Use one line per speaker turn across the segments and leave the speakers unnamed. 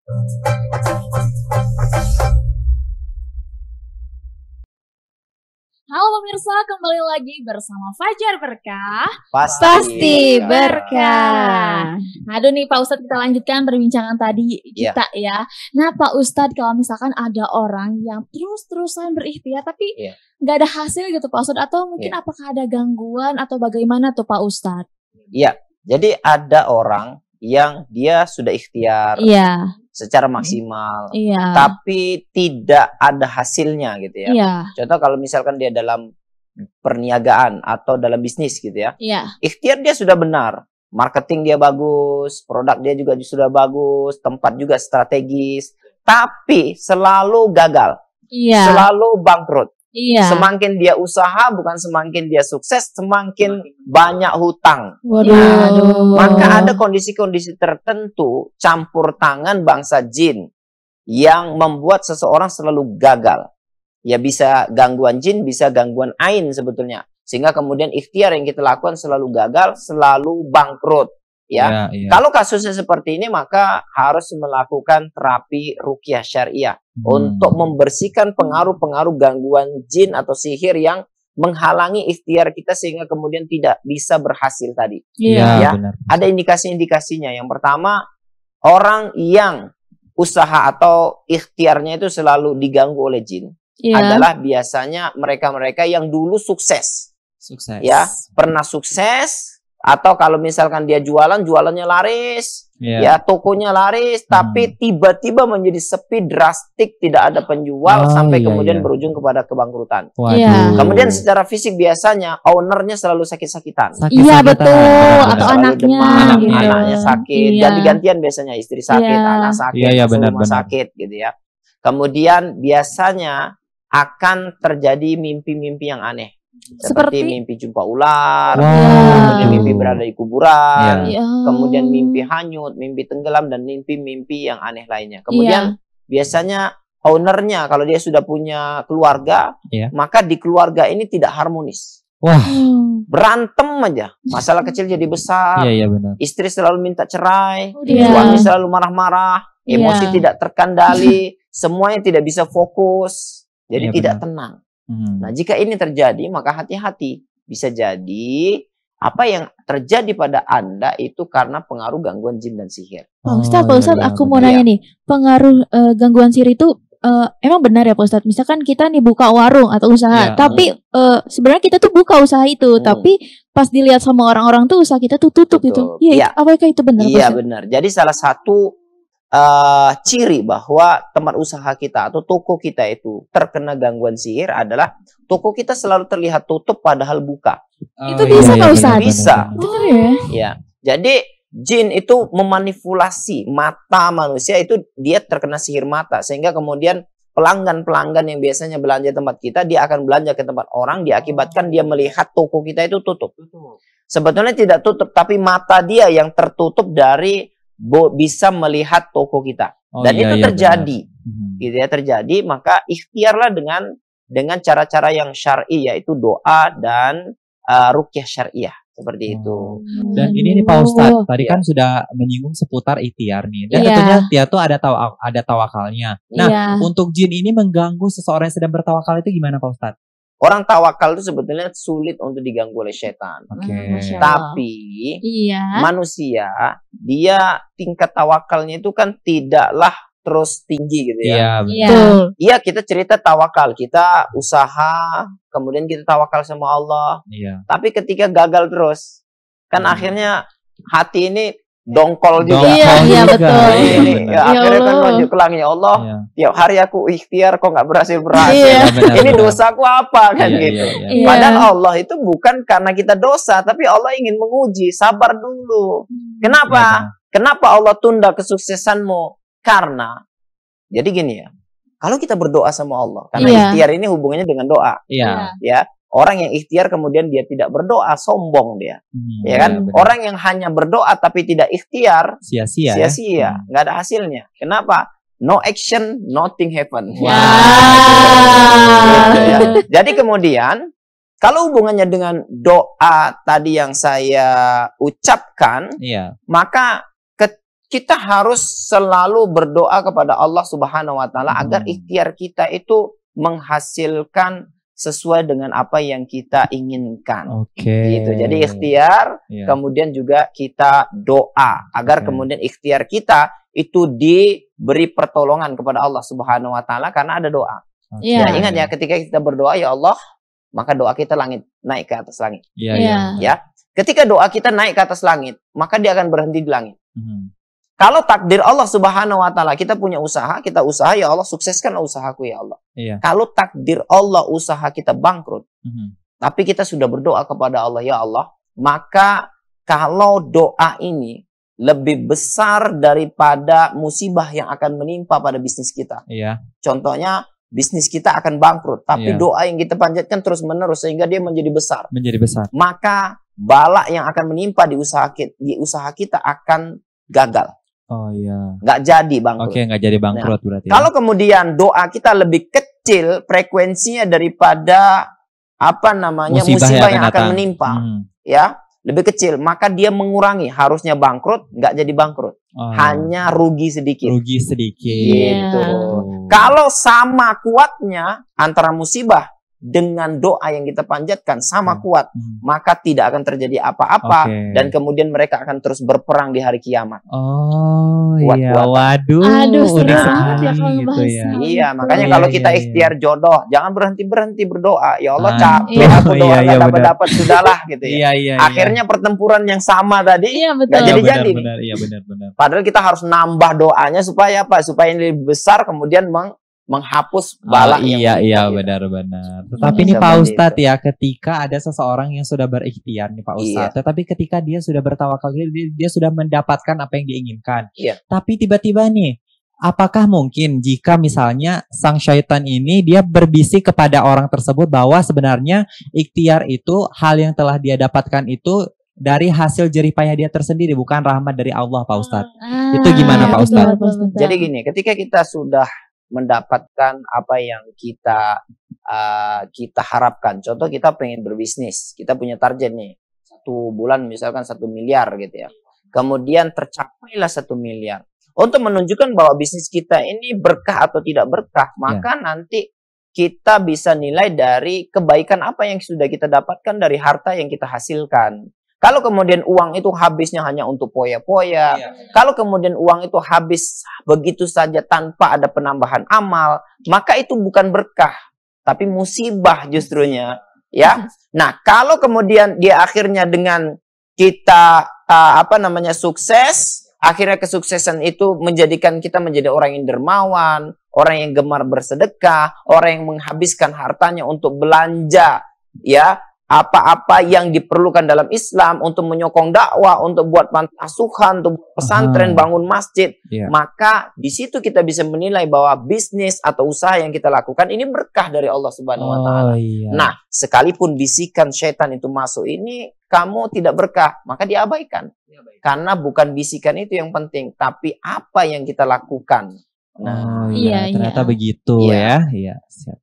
Halo pemirsa, kembali lagi bersama Fajar Berkah.
Pasti berkah.
Aduh nih Pak Ustadz, kita lanjutkan perbincangan tadi kita ya. Nah Pak Ustadz, kalau misalkan ada orang yang terus-terusan berikhtiar tapi nggak ada hasil gitu Pak Ustadz, atau mungkin apakah ada gangguan atau bagaimana tuh Pak Ustadz?
Iya, jadi ada orang yang dia sudah ikhtiar secara maksimal, tapi tidak ada hasilnya gitu ya. Contoh kalau misalkan dia dalam perniagaan atau dalam bisnis gitu ya, ikhtiar dia sudah benar, marketing dia bagus, produk dia juga sudah bagus, tempat juga strategis, tapi selalu gagal, selalu bangkrut. Semakin dia usaha, bukan semakin dia sukses, semakin banyak hutang. Maka ada kondisi-kondisi tertentu campur tangan bangsa jin yang membuat seseorang selalu gagal. Ya bisa gangguan jin, bisa gangguan ain sebetulnya. Sehingga kemudian ikhtiar yang kita lakukan selalu gagal, selalu bangkrut. Kalau kasusnya seperti ini, maka harus melakukan terapi ruqyah syariah untuk membersihkan pengaruh-pengaruh gangguan jin atau sihir yang menghalangi ikhtiar kita sehingga kemudian tidak bisa berhasil tadi. Ada indikasi-indikasinya. Yang pertama, orang yang usaha atau ikhtiarnya itu selalu diganggu oleh jin adalah biasanya mereka-mereka yang dulu sukses. Pernah sukses. Atau kalau misalkan dia jualannya laris, tokonya laris, tapi tiba-tiba menjadi sepi drastik, tidak ada penjual sampai kemudian berujung kepada kebangkrutan. Kemudian secara fisik biasanya ownernya selalu sakit-sakitan.
Betul. Atau anaknya,
anaknya sakit, ganti-gantian biasanya istri sakit, anak sakit, rumah sakit, gitu ya. Kemudian biasanya akan terjadi mimpi-mimpi yang aneh. Seperti mimpi jumpa ular, kemudian mimpi berada di kuburan, kemudian mimpi hanyut, mimpi tenggelam, dan mimpi-mimpi yang aneh lainnya. Kemudian biasanya ownernya kalau dia sudah punya keluarga, maka di keluarga ini tidak harmonis. Berantem aja, masalah kecil jadi besar, istri selalu minta cerai, suami selalu marah-marah, emosi tidak terkendali, semuanya tidak bisa fokus, jadi tidak tenang. Nah, jika ini terjadi, maka hati-hati. Bisa jadi apa yang terjadi pada Anda itu karena pengaruh gangguan jin dan sihir.
Pak Ustadz, aku mau nanya nih, pengaruh gangguan sihir itu emang benar ya Pak Ustadz? Misalkan kita nih buka warung atau usaha, tapi sebenarnya kita tuh buka usaha itu, tapi pas dilihat sama orang-orang tuh usaha kita tuh tutup gitu. Apakah itu benar?
Iya benar. Jadi salah satu ciri bahwa tempat usaha kita atau toko kita itu terkena gangguan sihir adalah toko kita selalu terlihat tutup padahal buka.
Itu bisa Pak Ustadz?
Bisa.
Benar ya?
Jadi jin itu memanipulasi mata manusia, itu dia terkena sihir mata, sehingga kemudian pelanggan-pelanggan yang biasanya belanja tempat kita, dia akan belanja ke tempat orang, diakibatkan dia melihat toko kita itu tutup. Sebetulnya tidak tutup, tapi mata dia yang tertutup dari bisa melihat toko kita, dan itu terjadi, gitu ya, terjadi. Maka ikhtiarlah dengan cara-cara yang syar'i, yaitu doa dan ruqyah syariah seperti itu.
Dan ini nih Pak Ustadz, tadi kan sudah menyinggung seputar ikhtiar nih, dan tentunya dia tuh ada tawakalnya. Nah, untuk jin ini mengganggu seseorang yang sedang bertawakal itu gimana Pak Ustadz?
Orang tawakal itu sebetulnya sulit untuk diganggu oleh setan. Tapi manusia, dia tingkat tawakalnya itu kan tidaklah terus tinggi gitu ya. Iya, kita cerita tawakal, kita usaha, kemudian kita tawakal sama Allah. Tapi ketika gagal terus, kan akhirnya hati ini dongkol juga.
Iya betul.
Akhirnya kan menuju ke langit, ya Allah, tiap hari aku ikhtiar kok nggak berhasil. Ini dosaku apa kan gitu. Padahal Allah itu bukan karena kita dosa, tapi Allah ingin menguji, sabar dulu. Kenapa? Kenapa Allah tunda kesuksesanmu? Karena jadi gini ya, kalau kita berdoa sama Allah, karena ikhtiar ini hubungannya dengan doa. Ya. Orang yang ikhtiar kemudian dia tidak berdoa, sombong dia. Ya kan? Orang yang hanya berdoa tapi tidak ikhtiar, sia-sia, nggak ada hasilnya. Kenapa? No action, nothing happen. Jadi kemudian, kalau hubungannya dengan doa tadi yang saya ucapkan, maka kita harus selalu berdoa kepada Allah Subhanahu wa taala agar ikhtiar kita itu menghasilkan sesuai dengan apa yang kita inginkan. Gitu. Jadi ikhtiar, kemudian juga kita doa agar kemudian ikhtiar kita itu diberi pertolongan kepada Allah Subhanahu wa taala karena ada doa. Ya, ingat ya, ketika kita berdoa ya Allah, maka doa kita naik ke atas langit. Ya. Ketika doa kita naik ke atas langit, maka dia akan berhenti di langit. Kalau takdir Allah Subhanahu wa taala, kita punya usaha, kita usaha, ya Allah sukseskan usahaku ya Allah. Kalau takdir Allah usaha kita bangkrut, tapi kita sudah berdoa kepada Allah, ya Allah, maka kalau doa ini lebih besar daripada musibah yang akan menimpa pada bisnis kita. Contohnya, bisnis kita akan bangkrut, tapi doa yang kita panjatkan terus menerus sehingga dia menjadi besar. Maka bala yang akan menimpa di usaha kita akan gagal. Nggak jadi bangkrut.
Nggak jadi bangkrut berarti.
Kalau kemudian doa kita lebih kecil frekuensinya daripada musibah yang akan menimpa, ya lebih kecil, maka dia mengurangi, harusnya bangkrut nggak jadi bangkrut, hanya rugi sedikit. Gitu. Kalau sama kuatnya antara musibah dengan doa yang kita panjatkan sama kuat, maka tidak akan terjadi apa-apa dan kemudian mereka akan terus berperang di hari kiamat.
Waduh.
Udah sangat ya kalau ngebahas.
Iya, makanya kalau kita ikhtiar jodoh, jangan berhenti berdoa. Ya Allah, capek aku doa nggak dapat sudahlah gitu ya. Akhirnya pertempuran yang sama tadi nggak jadi-jadi.
Benar.
Padahal kita harus nambah doanya supaya apa? Supaya ini lebih besar kemudian menghapus bala
benar. Tetapi ini Pak Ustadz ya, ketika ada seseorang yang sudah berikhtiar nih Pak Ustadz, tetapi ketika dia sudah bertawakal, dia sudah mendapatkan apa yang diinginkan. Tapi tiba-tiba nih, apakah mungkin jika misalnya sang syaitan ini dia berbisik kepada orang tersebut bahwa sebenarnya ikhtiar itu hal yang telah dia dapatkan itu dari hasil jerih payah dia tersendiri, bukan rahmat dari Allah Pak Ustadz. Itu gimana Pak Ustadz?
Jadi gini, ketika kita sudah mendapatkan apa yang kita harapkan. Contoh, kita pengen berbisnis, kita punya target nih 1 bulan misalkan 1 miliar gitu ya. Kemudian tercapailah 1 miliar. Untuk menunjukkan bahwa bisnis kita ini berkah atau tidak berkah, maka nanti kita bisa nilai dari kebaikan apa yang sudah kita dapatkan dari harta yang kita hasilkan. Kalau kemudian uang itu habisnya hanya untuk poya-poya, kalau kemudian uang itu habis begitu saja tanpa ada penambahan amal, maka itu bukan berkah, tapi musibah justrunya, ya. Nah, kalau kemudian dia akhirnya dengan kita sukses, akhirnya kesuksesan itu menjadikan kita menjadi orang yang dermawan, orang yang gemar bersedekah, orang yang menghabiskan hartanya untuk belanja, ya, apa-apa yang diperlukan dalam Islam untuk menyokong dakwah, untuk buat panti asuhan, untuk pesantren, bangun masjid, maka di situ kita bisa menilai bahwa bisnis atau usaha yang kita lakukan ini berkah dari Allah Subhanahu wa taala. Nah, sekalipun bisikan syaitan itu masuk, ini kamu tidak berkah, maka diabaikan. Karena bukan bisikan itu yang penting, tapi apa yang kita lakukan.
Ternyata begitu ya. Iya, siap.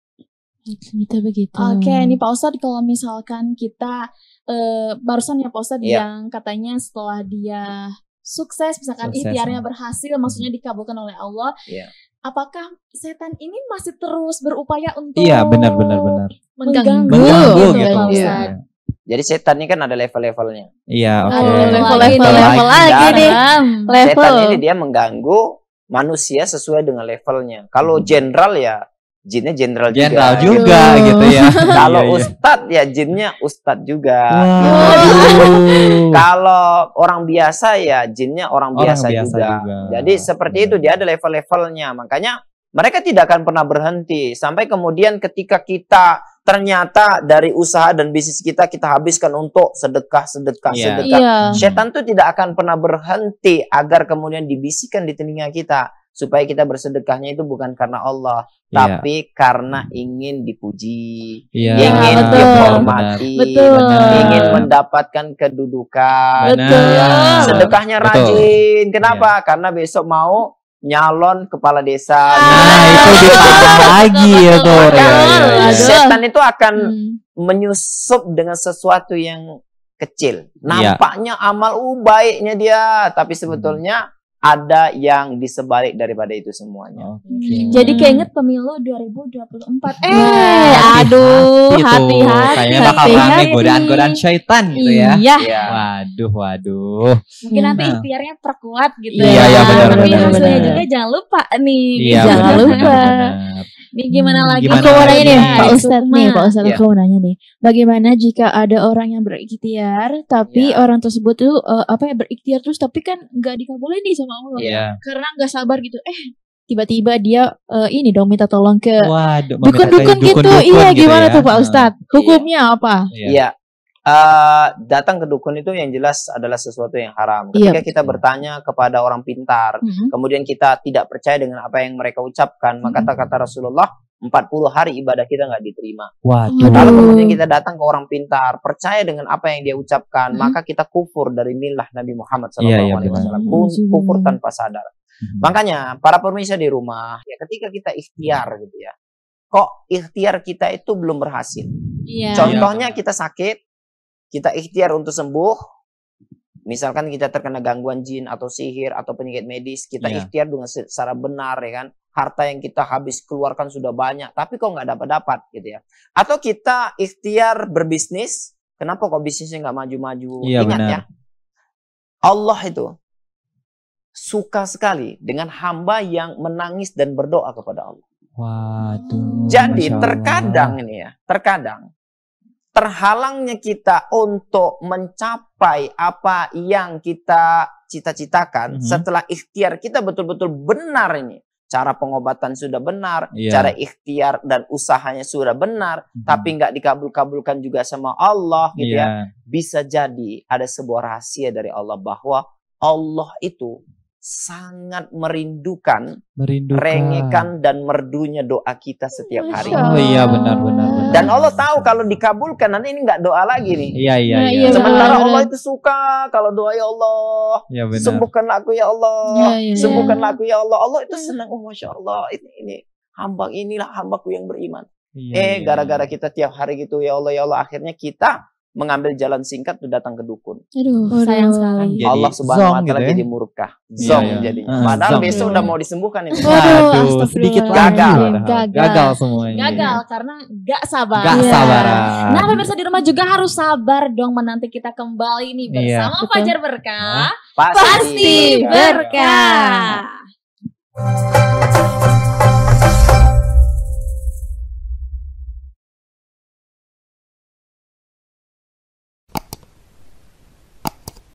Begitu.
Oke, ini Pak Ustadz, kalau misalkan kita barusan ya Pak Ustadz yang katanya setelah dia sukses, misalkan ikhtiarnya berhasil, maksudnya dikabulkan oleh Allah, apakah setan ini masih terus berupaya untuk
benar
mengganggu
gitu
Pak Ustadz?
Jadi setan ini kan ada level-levelnya.
Level lagi nih.
Setan ini dia mengganggu manusia sesuai dengan levelnya. Kalau jenderal ya jinnya jenderal
juga gitu ya.
Kalau ustadz ya jinnya ustadz juga. Kalau orang biasa ya jinnya orang biasa juga. Jadi seperti itu, dia ada level-levelnya. Makanya mereka tidak akan pernah berhenti sampai kemudian ketika kita ternyata dari usaha dan bisnis kita habiskan untuk sedekah. Setan tuh tidak akan pernah berhenti agar kemudian dibisikkan di telinga kita supaya kita bersedekahnya itu bukan karena Allah, tapi karena ingin dipuji, ingin dihormati, ingin mendapatkan kedudukan. Sedekahnya rajin. Kenapa? Karena besok mau nyalon kepala desa.
Itu ditambah lagi ya tuh.
Setan itu akan menyusup dengan sesuatu yang kecil. Nampaknya amal baiknya dia, tapi sebetulnya ada yang disebalik daripada itu semuanya.
Jadi keinget pemilu 2024.
Aduh, hati-hati.
Kayaknya bakal rame godaan-godaan syaitan gitu ya.
Iya.
Waduh.
Mungkin nanti ikhtiarnya perkuat gitu.
Iya, benar.
Tapi hasilnya juga jangan lupa nih.
Iya,
jangan lupa.
Nih gimana lagi?
Aku mau nanya nih, Pak Ustadz, aku mau nanya nih. Bagaimana jika ada orang yang berikhtiar, tapi orang tersebut tuh berikhtiar terus, tapi kan nggak dikabulin nih sama Allah, karena nggak sabar gitu. Tiba-tiba dia minta tolong ke dukun-dukun gitu. Iya, gimana tuh Pak Ustadz? Hukumnya apa?
Iya. Datang ke dukun itu yang jelas adalah sesuatu yang haram. Ketika kita bertanya kepada orang pintar, kemudian kita tidak percaya dengan apa yang mereka ucapkan, maka kata Rasulullah, 40 hari ibadah kita nggak diterima. Kalau kemudian kita datang ke orang pintar, percaya dengan apa yang dia ucapkan, maka kita kufur dari milah Nabi Muhammad SAW. Kufur tanpa sadar. Makanya para pemirsa di rumah, ya ketika kita ikhtiar gitu ya, kok ikhtiar kita itu belum berhasil. Contohnya kita sakit, kita ikhtiar untuk sembuh, misalkan kita terkena gangguan jin atau sihir atau penyakit medis, kita ikhtiar dengan secara benar ya kan, harta yang kita habis keluarkan sudah banyak, tapi kok nggak dapat gitu ya. Atau kita ikhtiar berbisnis, kenapa kok bisnisnya nggak maju-maju? Ingat ya, Allah itu suka sekali dengan hamba yang menangis dan berdoa kepada Allah. Jadi terkadang terhalangnya kita untuk mencapai apa yang kita cita-citakan setelah ikhtiar kita betul-betul benar ini. Cara pengobatan sudah benar, cara ikhtiar dan usahanya sudah benar, tapi nggak dikabul-kabulkan juga sama Allah gitu ya. Bisa jadi ada sebuah rahasia dari Allah bahwa Allah itu sangat merindukan, rengekan dan merdunya doa kita setiap hari.
Benar.
Dan Allah tahu kalau dikabulkan nanti ini nggak doa lagi nih.
Iya.
Sementara Allah itu suka kalau doa ya Allah, sembuhkanlah aku ya Allah, sembuhkanlah aku ya Allah. Allah itu senang, masya Allah, ini inilah hambaku yang beriman. Gara-gara kita tiap hari gitu ya Allah, akhirnya kita mengambil jalan singkat untuk datang ke dukun.
Sayang sekali.
Allah Subhanahu wa taala jadi murka. Jadinya. Padahal besok udah mau disembuhkan ini.
Sedikit gagal semuanya.
Gagal karena gak sabar.
Nah,
pemirsa di rumah juga harus sabar dong menanti kita kembali nih bersama Fajar Berkah.
Pasti berkah.